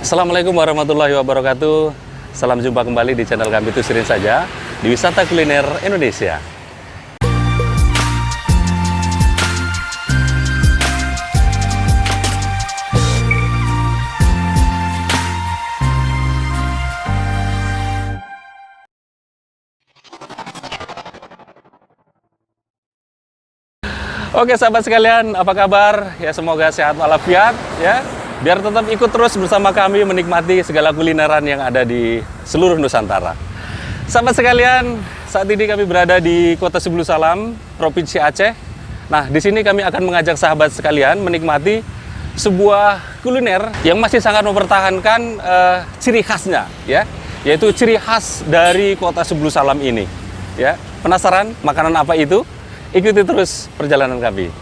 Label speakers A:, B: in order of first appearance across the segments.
A: Assalamualaikum warahmatullahi wabarakatuh. Salam jumpa kembali di channel kami Tusirin Saja di Wisata Kuliner Indonesia. Oke sahabat sekalian, apa kabar? Ya semoga sehat walafiat ya. Biar tetap ikut terus bersama kami menikmati segala kulineran yang ada di seluruh Nusantara. Sahabat sekalian, saat ini kami berada di Kota Sebulu Salam, Provinsi Aceh. Nah, di sini kami akan mengajak sahabat sekalian menikmati sebuah kuliner yang masih sangat mempertahankan ciri khasnya, ya, yaitu ciri khas dari Kota Sebulu Salam ini. Ya, penasaran makanan apa itu? Ikuti terus perjalanan kami.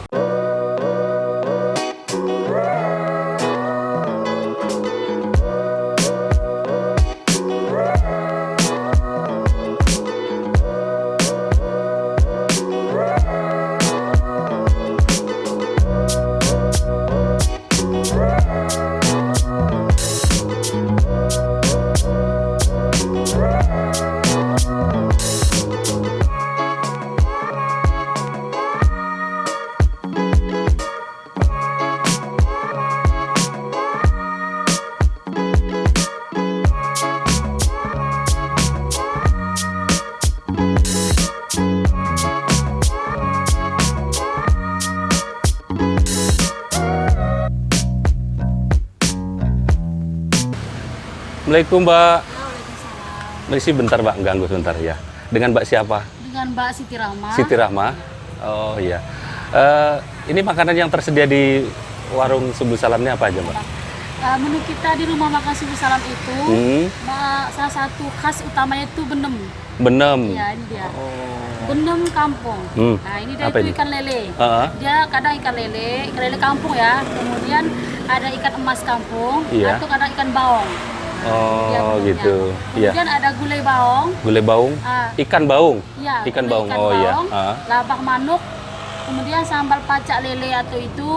A: Assalamualaikum Mbak.
B: Waalaikumsalam.
A: Permisi bentar Mbak, ganggu sebentar ya. Dengan Mbak siapa?
B: Dengan Mbak Siti Rahma.
A: Siti Rahma. Oh iya. Ini makanan yang tersedia di warung Sebulu Salam ini apa aja Mbak?
B: Menu kita di rumah makan Sebulu Salam itu, salah satu khas utamanya itu benem.
A: Benem.
B: Ya, ini dia. Benem kampung. Nah, ini dia
A: Apa
B: itu
A: ini?
B: ikan lele. Dia kadang ikan lele kampung ya. Kemudian ada ikan emas kampung,
A: Iya.
B: atau kadang ikan baong. Dia
A: Oh
B: bentuknya.
A: gitu. Iya.
B: Kemudian ada gulai baong.
A: Gulai baung. Ikan baung.
B: Ya,
A: Ikan
B: gulai
A: baung. Oh iya.
B: labak manuk. Kemudian sambal pacak lele atau itu,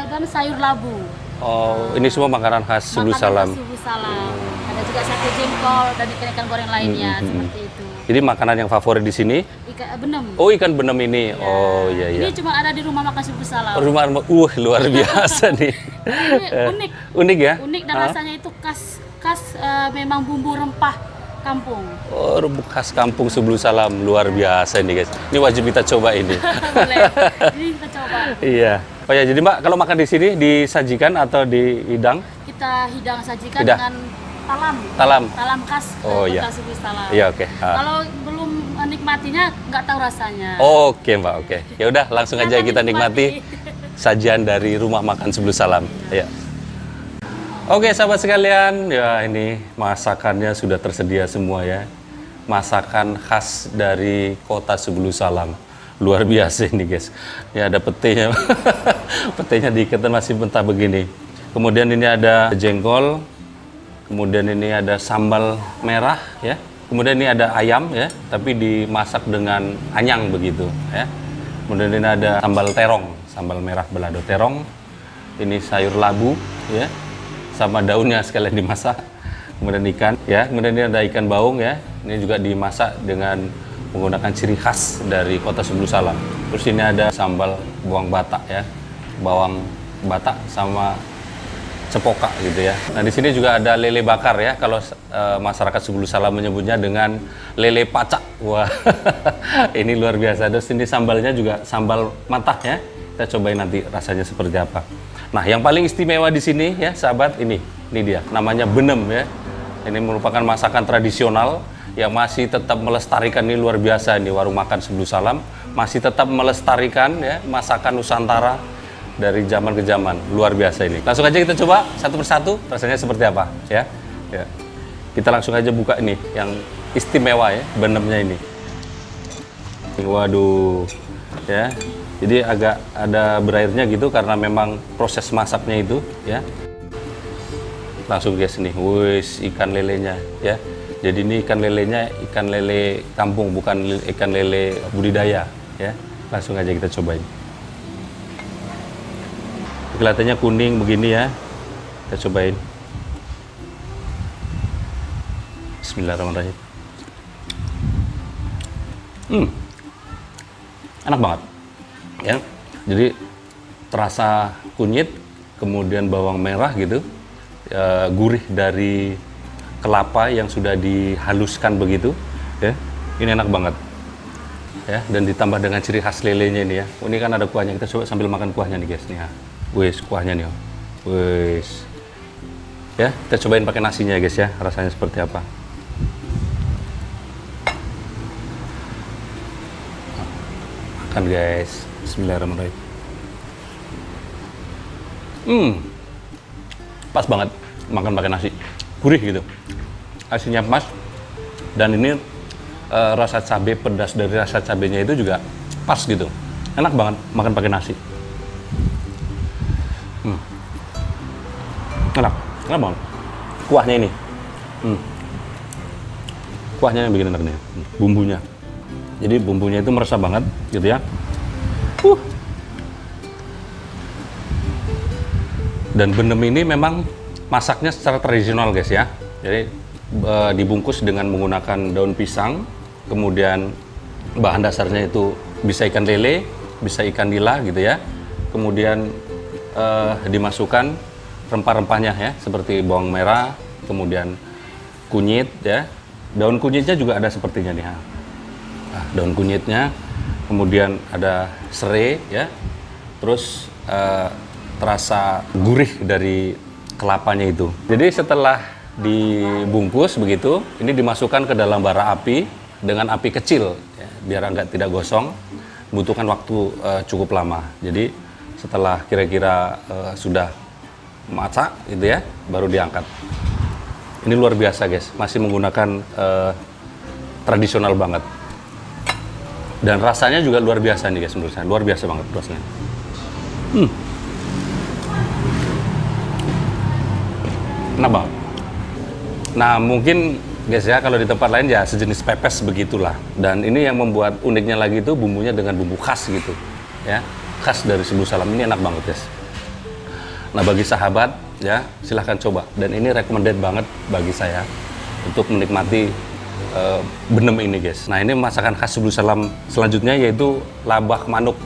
B: dan sayur labu.
A: Oh, ini semua makanan khas Sebulu Salam.
B: Sebulu Salam. Ada juga sate jengkol dan ikan-ikan goreng lainnya seperti itu.
A: Jadi makanan yang favorit di sini?
B: Ikan benem.
A: Oh, ikan benem ini.
B: Ya.
A: Oh iya iya.
B: Ini cuma ada di rumah makan Sebulu Salam.
A: Rumah luar biasa nih.
B: Ini unik.
A: Unik ya?
B: Unik dan rasanya itu khas memang bumbu rempah kampung.
A: Oh, rembuk khas kampung Sebulu Salam. Luar biasa ini guys. Ini wajib kita coba ini.
B: Boleh. Ini kita coba.
A: Iya. Oh ya, jadi Mbak, kalau makan di sini disajikan atau dihidang?
B: Kita hidang sajikan
A: Hidang.
B: dengan talam.
A: Talam.
B: Talam khas
A: Oh,
B: Kota
A: iya.
B: Sebulu Salam.
A: Iya, oke.
B: Kalau belum menikmatinya nggak tahu rasanya.
A: Oke, Mbak, oke. Ya udah, langsung aja kita nikmati sajian dari rumah makan Sebulu Salam. Ya. Oke, sahabat sekalian, ya ini masakannya sudah tersedia semua ya. Masakan khas dari Kota Sebulu Salam. Luar biasa ini guys. Ya ada petenya. Petenya diiketan masih mentah begini. Kemudian ini ada jengkol. Kemudian ini ada sambal merah ya. Kemudian ini ada ayam ya, tapi dimasak dengan anyang begitu ya. Kemudian ini ada sambal terong, sambal merah balado terong. Ini sayur labu ya. Sama daunnya sekalian dimasak. Kemudian ikan ya. Kemudian ini ada ikan baung ya. Ini juga dimasak dengan menggunakan ciri khas dari Kota Sebulu Salam. Terus ini ada sambal bawang batak ya, bawang batak sama cepoka gitu ya. Nah di sini juga ada lele bakar ya. Kalau masyarakat Sebulu Salam menyebutnya dengan lele pacak. Wah, ini luar biasa. Terus ini sambalnya juga sambal matah ya. Kita cobain nanti rasanya seperti apa. Nah yang paling istimewa di sini ya sahabat ini dia. Namanya benem ya. Ini merupakan masakan tradisional yang masih tetap melestarikan, ini luar biasa ini warung makan Sebulu Salam masih tetap melestarikan ya masakan Nusantara dari zaman ke zaman. Luar biasa ini. Langsung aja kita coba satu persatu rasanya seperti apa ya. Ya. Kita langsung aja buka ini yang istimewa ya, benemnya ini. Waduh. Ya. Jadi agak ada berairnya gitu karena memang proses masaknya itu ya. Langsung guys nih, wis ikan lelenya ya. Jadi ini ikan lelenya ikan lele kampung, bukan ikan lele budidaya ya. Langsung aja kita cobain. Kelihatannya kuning begini ya. Kita cobain. Bismillahirrahmanirrahim. Enak banget. Ya. Jadi terasa kunyit, kemudian bawang merah gitu. Gurih dari kelapa yang sudah dihaluskan begitu, ya. Ini enak banget. Ya, dan ditambah dengan ciri khas lelenya ini ya. Ini kan ada kuahnya. Kita coba sambil makan kuahnya nih, guys. Nih ya. Wis, kuahnya nih. Wis. Ya, kita cobain pakai nasinya ya, guys ya. Rasanya seperti apa? Makan, guys. Bismillahirrahmanirrahim. Pas banget makan pakai nasi. Gurih gitu. Asinya pas. Dan ini rasa cabai, pedas dari rasa cabainya itu juga pas gitu. Enak banget makan pakai nasi. Enak banget. Kuahnya ini. Kuahnya yang bikin enak nih. Bumbunya. Jadi bumbunya itu meresap banget gitu ya. Dan benem ini memang masaknya secara tradisional, guys ya. Jadi dibungkus dengan menggunakan daun pisang, kemudian bahan dasarnya itu bisa ikan lele, bisa ikan nila gitu ya. Kemudian dimasukkan rempah-rempahnya ya, seperti bawang merah, kemudian kunyit ya. Daun kunyitnya juga ada sepertinya nih. Nah, daun kunyitnya, kemudian ada serai ya. Terus terasa gurih dari kelapanya itu. Jadi setelah dibungkus begitu, ini dimasukkan ke dalam bara api dengan api kecil ya, biar tidak gosong. Butuhkan waktu cukup lama. Jadi setelah kira-kira sudah masak gitu ya, baru diangkat. Ini luar biasa, guys. Masih menggunakan tradisional banget. Dan rasanya juga luar biasa nih, guys, menurut saya. Luar biasa banget rasanya. Enak banget. Nah, mungkin guys ya, kalau di tempat lain ya sejenis pepes begitulah. Dan ini yang membuat uniknya lagi itu bumbunya dengan bumbu khas gitu. Ya, khas dari Sebelum Salam. Ini enak banget, guys. Nah, bagi sahabat ya, silahkan coba. Dan ini recommended banget bagi saya untuk menikmati benem ini, guys. Nah, ini masakan khas Sebelum Salam selanjutnya yaitu labak manuk.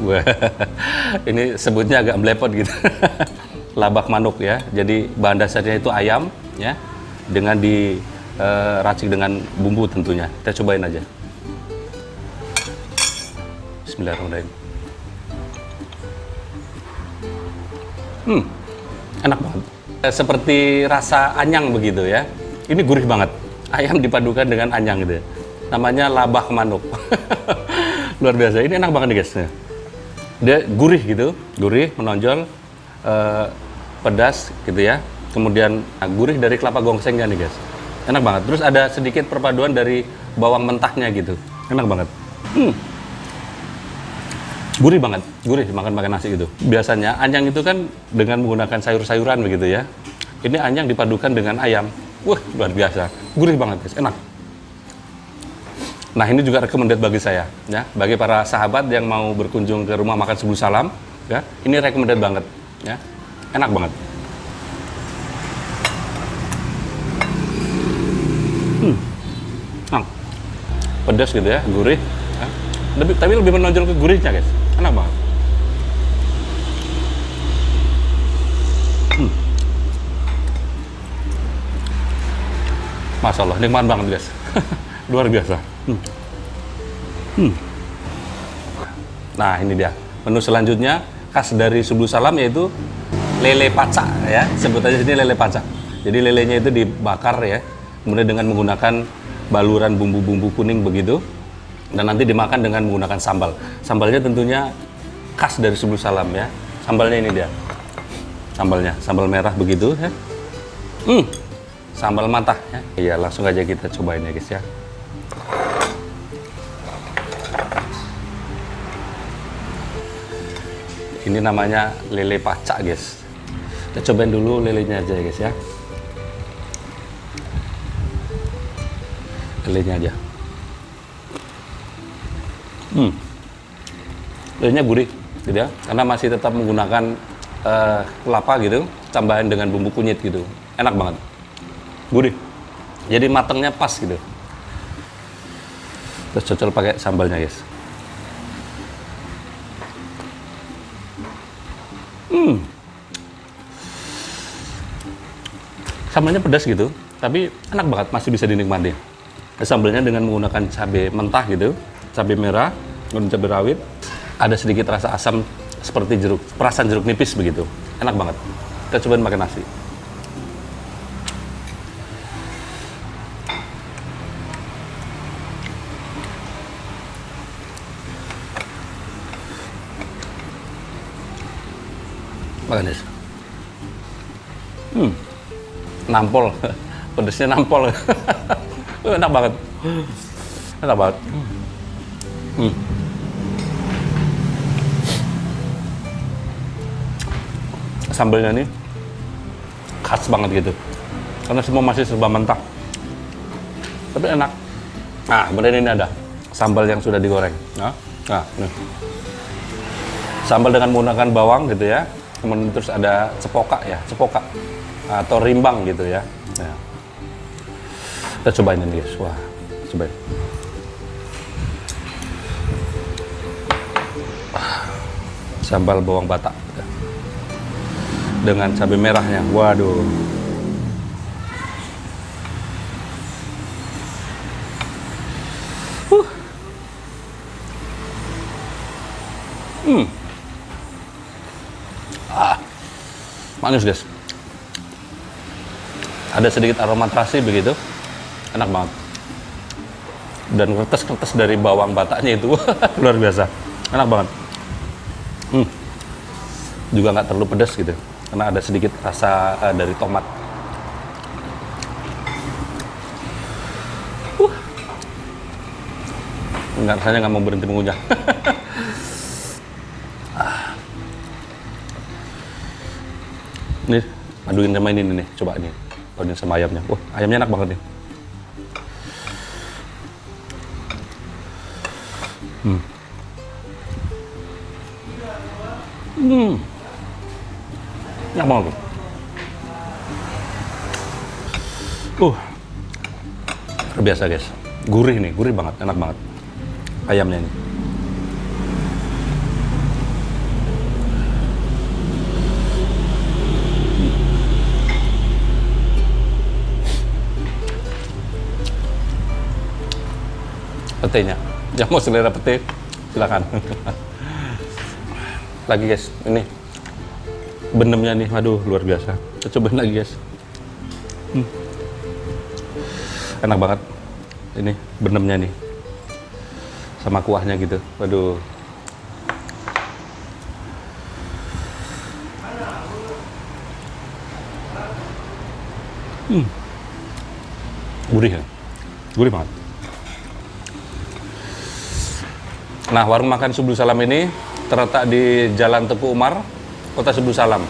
A: Ini sebutnya agak melepot gitu. Labak manuk ya. Jadi bahan dasarnya itu ayam ya, dengan diracik dengan bumbu tentunya. Kita cobain aja. Bismillahirrahmanirrahim. Enak banget. Seperti rasa anyang begitu ya. Ini gurih banget. Ayam dipadukan dengan anyang gitu ya. Namanya labak manuk. Luar biasa. Ini enak banget nih, guys. Dia gurih gitu, gurih, menonjol. Pedas gitu ya, kemudian gurih dari kelapa gongsengnya nih, guys. Enak banget. Terus ada sedikit perpaduan dari bawang mentahnya gitu, enak banget. Gurih banget, gurih makan pakai nasi gitu. Biasanya anyang itu kan dengan menggunakan sayur-sayuran begitu ya. Ini anyang dipadukan dengan ayam. Wah, luar biasa, gurih banget, guys. Enak. Nah, ini juga recommended bagi saya ya, bagi para sahabat yang mau berkunjung ke rumah makan Sebelum Salam ya. Ini recommended banget ya. Enak banget. Pedas gitu ya, gurih. Ya. Tapi lebih menonjol ke gurihnya, guys. Enak banget. Masya Allah, nikmat banget, guys. Luar biasa. Nah, ini dia. Menu selanjutnya khas dari Sebelum Salam yaitu lele pacak ya, sebutannya sini lele pacak. Jadi lelenya itu dibakar ya, kemudian dengan menggunakan baluran bumbu-bumbu kuning begitu, dan nanti dimakan dengan menggunakan sambal. Sambalnya tentunya khas dari Sebelum Salam ya. Sambalnya ini dia, sambalnya, sambal merah begitu ya. Sambal matah ya. Iya, langsung aja kita cobain ya, guys ya. Ini namanya lele pacak, guys. Kita cobain dulu lelenya aja ya, guys ya. Lelenya aja. Lelenya gurih gitu ya, karena masih tetap menggunakan kelapa gitu, tambahan dengan bumbu kunyit gitu. Enak banget. Gurih. Jadi matangnya pas gitu. Terus cocol pakai sambalnya, guys. Sambalnya pedas gitu, tapi enak banget, masih bisa dinikmati. Sambalnya dengan menggunakan cabai mentah gitu, cabai merah, kemudian cabai rawit. Ada sedikit rasa asam seperti jeruk, perasan jeruk nipis begitu. Enak banget. Kita cobain pakai nasi. Makan, guys. Nampol. Pedesnya nampol. Enak banget. Enak banget. Sambalnya nih khas banget gitu. Karena semua masih serba mentah. Tapi enak. Nah, kemudian ini ada sambal yang sudah digoreng. Nah, nih. Sambal dengan menggunakan bawang gitu ya. Kemudian terus ada cepoka atau rimbang gitu ya. Nah. Kita cobain ini, guys. Wah, cobain. Sambal bawang batak dengan cabai merahnya. Waduh. Manis, guys. Ada sedikit aroma terasi begitu. Enak banget. Dan kertas-kertas dari bawang bataknya itu luar biasa. Enak banget. Juga nggak terlalu pedas gitu. Karena ada sedikit rasa dari tomat. Nggak, rasanya nggak mau berhenti mengunyah. Nih, aduin sama ini nih, coba nih. Paduin sama ayamnya. Wah, ayamnya enak banget nih. Enak banget tuh. Luar biasa, guys. Gurih nih, gurih banget, enak banget. Ayamnya ini. Petenya, yang mau selera pete silakan. Lagi, guys, ini benemnya nih, waduh luar biasa. Kita cobain lagi, guys. Enak banget ini benemnya nih sama kuahnya gitu, waduh. Gurih ya, gurih banget. Nah, warung makan Subul Salam ini terletak di Jalan Teguh Umar, Kota Subul Salam.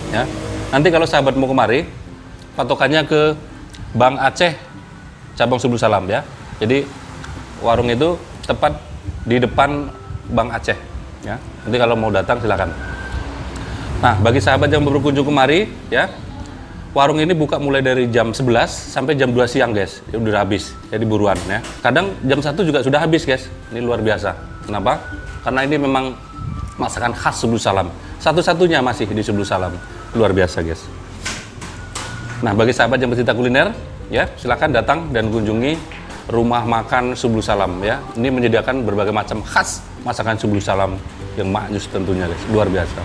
A: Ya. Nanti kalau sahabat mau kemari, patokannya ke Bang Aceh, cabang Subul Salam ya. Jadi warung itu tepat di depan Bang Aceh. Ya. Nanti kalau mau datang silakan. Nah, bagi sahabat yang berkunjung kemari, ya, warung ini buka mulai dari jam 11 sampai jam 2 siang, guys. Ya, udah habis, jadi buruan ya. Kadang jam 1 juga sudah habis, guys. Ini luar biasa. Kenapa? Karena ini memang masakan khas Subul Salam. Satu-satunya masih di Subul Salam. Luar biasa, guys. Nah, bagi sahabat yang pecinta kuliner, ya, silakan datang dan kunjungi rumah makan Subul Salam ya. Ini menyediakan berbagai macam khas masakan Subul Salam yang maknyus tentunya, guys. Luar biasa.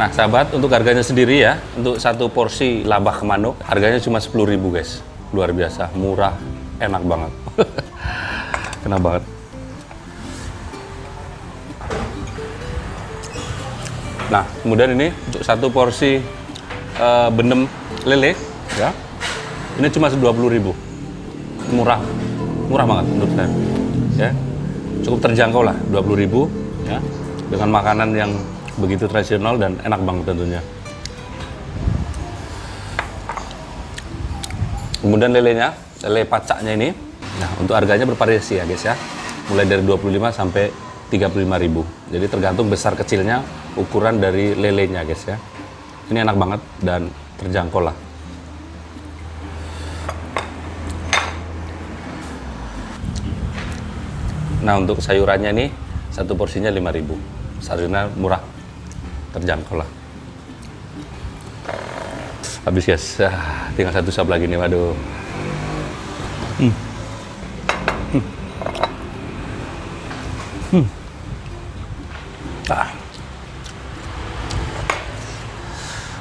A: Nah, sahabat, untuk harganya sendiri ya, untuk satu porsi labak manuk, harganya cuma 10.000, guys. Luar biasa, murah, enak banget. Enak banget. Nah, kemudian ini untuk satu porsi benem lele, ya, ini cuma 20.000. Murah banget menurut saya. Ya, cukup terjangkau lah, 20.000, ya, dengan makanan yang begitu tradisional dan enak banget tentunya. Kemudian lelenya, lele pacaknya ini, nah untuk harganya bervariasi ya, guys ya, mulai dari 25 sampai 35.000. Jadi tergantung besar kecilnya ukuran dari lelenya, guys ya. Ini enak banget dan terjangkau lah. Nah, untuk sayurannya nih, satu porsinya 5.000. Sayurnya murah, terjangkau lah. Habis guys, tinggal satu suap lagi nih, waduh.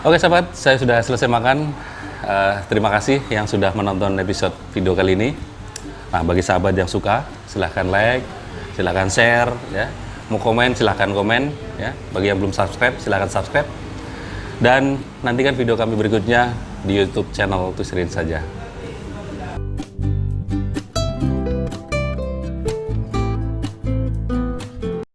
A: Oke sahabat, saya sudah selesai makan. Terima kasih yang sudah menonton episode video kali ini. Nah, bagi sahabat yang suka, silahkan like, silahkan share, ya. Mau komen, silahkan komen, ya. Bagi yang belum subscribe, silahkan subscribe. Dan nantikan video kami berikutnya di YouTube channel Tusrin saja.